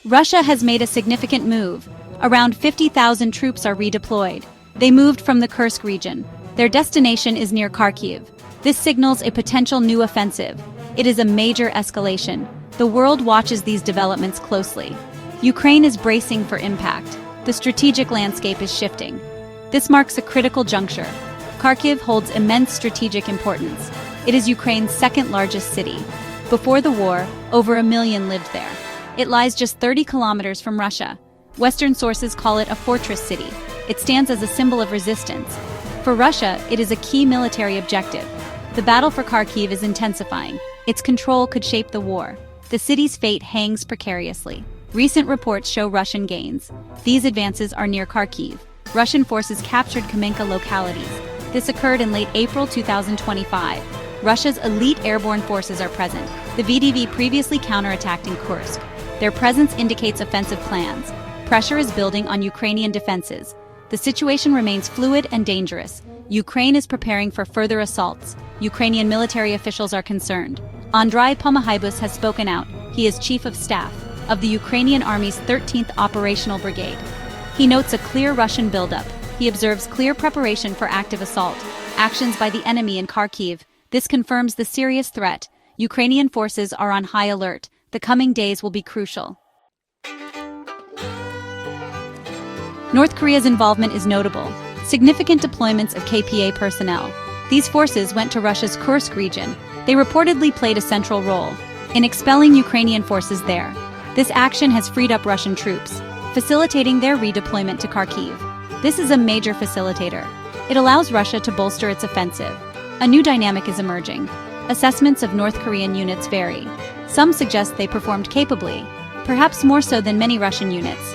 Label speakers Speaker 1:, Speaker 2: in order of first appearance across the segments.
Speaker 1: Russia has made a significant move. Around 50,000 troops are redeployed. They moved from the Kursk region. Their destination is near Kharkiv. This signals a potential new offensive. It is a major escalation. The world watches these developments closely. Ukraine is bracing for impact. The strategic landscape is shifting. This marks a critical juncture. Kharkiv holds immense strategic importance. It is Ukraine's second-largest city. Before the war, over 1 million lived there. It lies just 30 kilometers from Russia. Western sources call it a fortress city. It stands as a symbol of resistance. For Russia, it is a key military objective. The battle for Kharkiv is intensifying. Its control could shape the war. The city's fate hangs precariously. Recent reports show Russian gains. These advances are near Kharkiv. Russian forces captured Kamenka localities. This occurred in late April 2025. Russia's elite airborne forces are present. The VDV previously counterattacked in Kursk. Their presence indicates offensive plans. Pressure is building on Ukrainian defenses. The situation remains fluid and dangerous. Ukraine is preparing for further assaults. Ukrainian military officials are concerned. Andriy Pomahaibus has spoken out. He is chief of staff of the Ukrainian Army's 13th Operational Brigade. He notes a clear Russian buildup. He observes clear preparation for active assault. Actions by the enemy in Kharkiv. This confirms the serious threat. Ukrainian forces are on high alert. The coming days will be crucial. North Korea's involvement is notable. Significant deployments of KPA personnel. These forces went to Russia's Kursk region. They reportedly played a central role in expelling Ukrainian forces there. This action has freed up Russian troops, facilitating their redeployment to Kharkiv. This is a major facilitator. It allows Russia to bolster its offensive. A new dynamic is emerging. Assessments of North Korean units vary. Some suggest they performed capably, perhaps more so than many Russian units.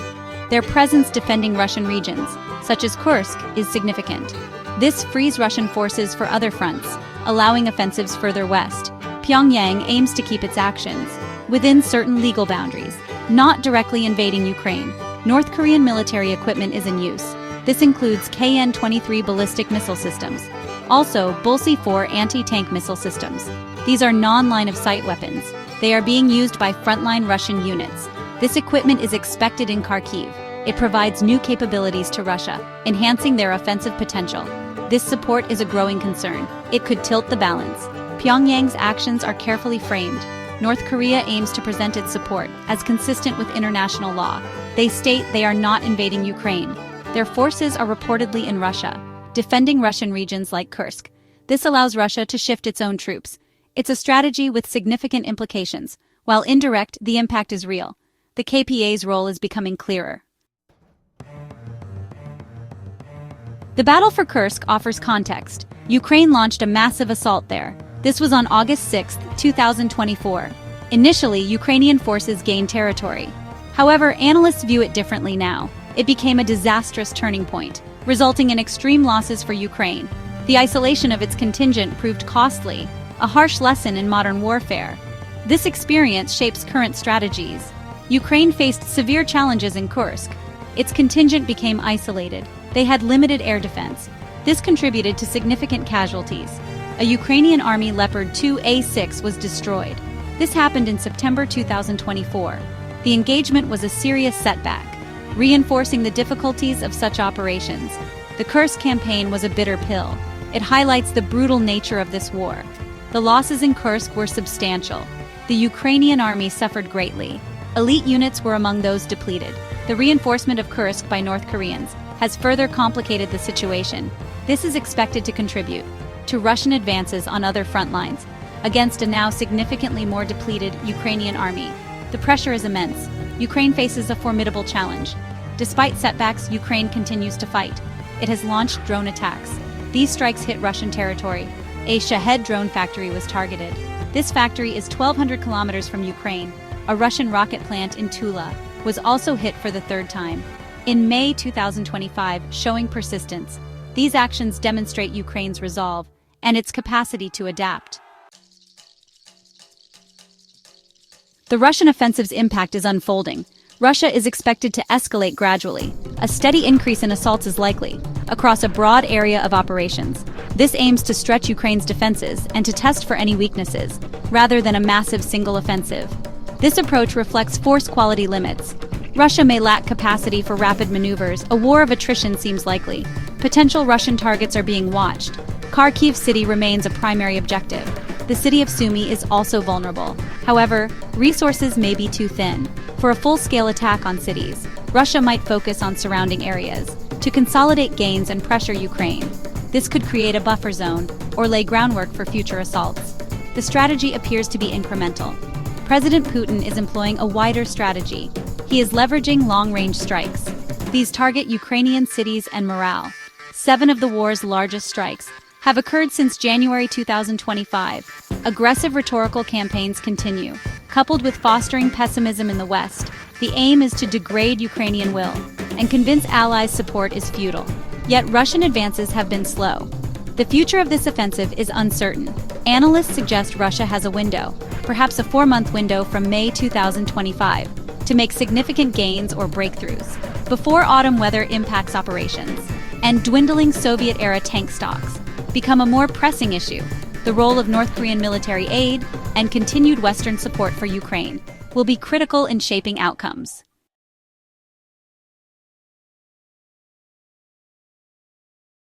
Speaker 1: Their presence defending Russian regions, such as Kursk, is significant. This frees Russian forces for other fronts, allowing offensives further west. Pyongyang aims to keep its actions within certain legal boundaries, not directly invading Ukraine. North Korean military equipment is in use. This includes KN-23 ballistic missile systems, also Bulsi-4 anti-tank missile systems. These are non-line-of-sight weapons. They are being used by frontline Russian units. This equipment is expected in Kharkiv. It provides new capabilities to Russia, enhancing their offensive potential. This support is a growing concern. It could tilt the balance. Pyongyang's actions are carefully framed. North Korea aims to present its support as consistent with international law. They state they are not invading Ukraine. Their forces are reportedly in Russia, defending Russian regions like Kursk. This allows Russia to shift its own troops. It's a strategy with significant implications. While indirect, the impact is real. The KPA's role is becoming clearer. The battle for Kursk offers context. Ukraine launched a massive assault there. This was on August 6, 2024. Initially, Ukrainian forces gained territory. However, analysts view it differently now. It became a disastrous turning point, resulting in extreme losses for Ukraine. The isolation of its contingent proved costly, a harsh lesson in modern warfare. This experience shapes current strategies. Ukraine faced severe challenges in Kursk. Its contingent became isolated. They had limited air defense. This contributed to significant casualties. A Ukrainian Army Leopard 2A6 was destroyed. This happened in September 2024. The engagement was a serious setback, reinforcing the difficulties of such operations. The Kursk campaign was a bitter pill. It highlights the brutal nature of this war. The losses in Kursk were substantial. The Ukrainian army suffered greatly. Elite units were among those depleted. The reinforcement of Kursk by North Koreans has further complicated the situation. This is expected to contribute to Russian advances on other front lines against a now significantly more depleted Ukrainian army. The pressure is immense. Ukraine faces a formidable challenge. Despite setbacks, Ukraine continues to fight. It has launched drone attacks. These strikes hit Russian territory. A Shahed drone factory was targeted. This factory is 1,200 kilometers from Ukraine. A Russian rocket plant in Tula was also hit for the third time. In May 2025, showing persistence, these actions demonstrate Ukraine's resolve and its capacity to adapt. The Russian offensive's impact is unfolding. Russia is expected to escalate gradually. A steady increase in assaults is likely, across a broad area of operations. This aims to stretch Ukraine's defenses and to test for any weaknesses, rather than a massive single offensive. This approach reflects force quality limits. Russia may lack capacity for rapid maneuvers. A war of attrition seems likely. Potential Russian targets are being watched. Kharkiv city remains a primary objective. The city of Sumy is also vulnerable. However, resources may be too thin. For a full-scale attack on cities, Russia might focus on surrounding areas to consolidate gains and pressure Ukraine. This could create a buffer zone or lay groundwork for future assaults. The strategy appears to be incremental. President Putin is employing a wider strategy. He is leveraging long-range strikes. These target Ukrainian cities and morale. 7 of the war's largest strikes have occurred since January 2025. Aggressive rhetorical campaigns continue. Coupled with fostering pessimism in the West, the aim is to degrade Ukrainian will and convince allies support is futile. Yet Russian advances have been slow. The future of this offensive is uncertain. Analysts suggest Russia has a window, perhaps a 4-month window from May 2025, to make significant gains or breakthroughs, before autumn weather impacts operations, and dwindling Soviet-era tank stocks become a more pressing issue. The role of North Korean military aid and continued Western support for Ukraine will be critical in shaping outcomes.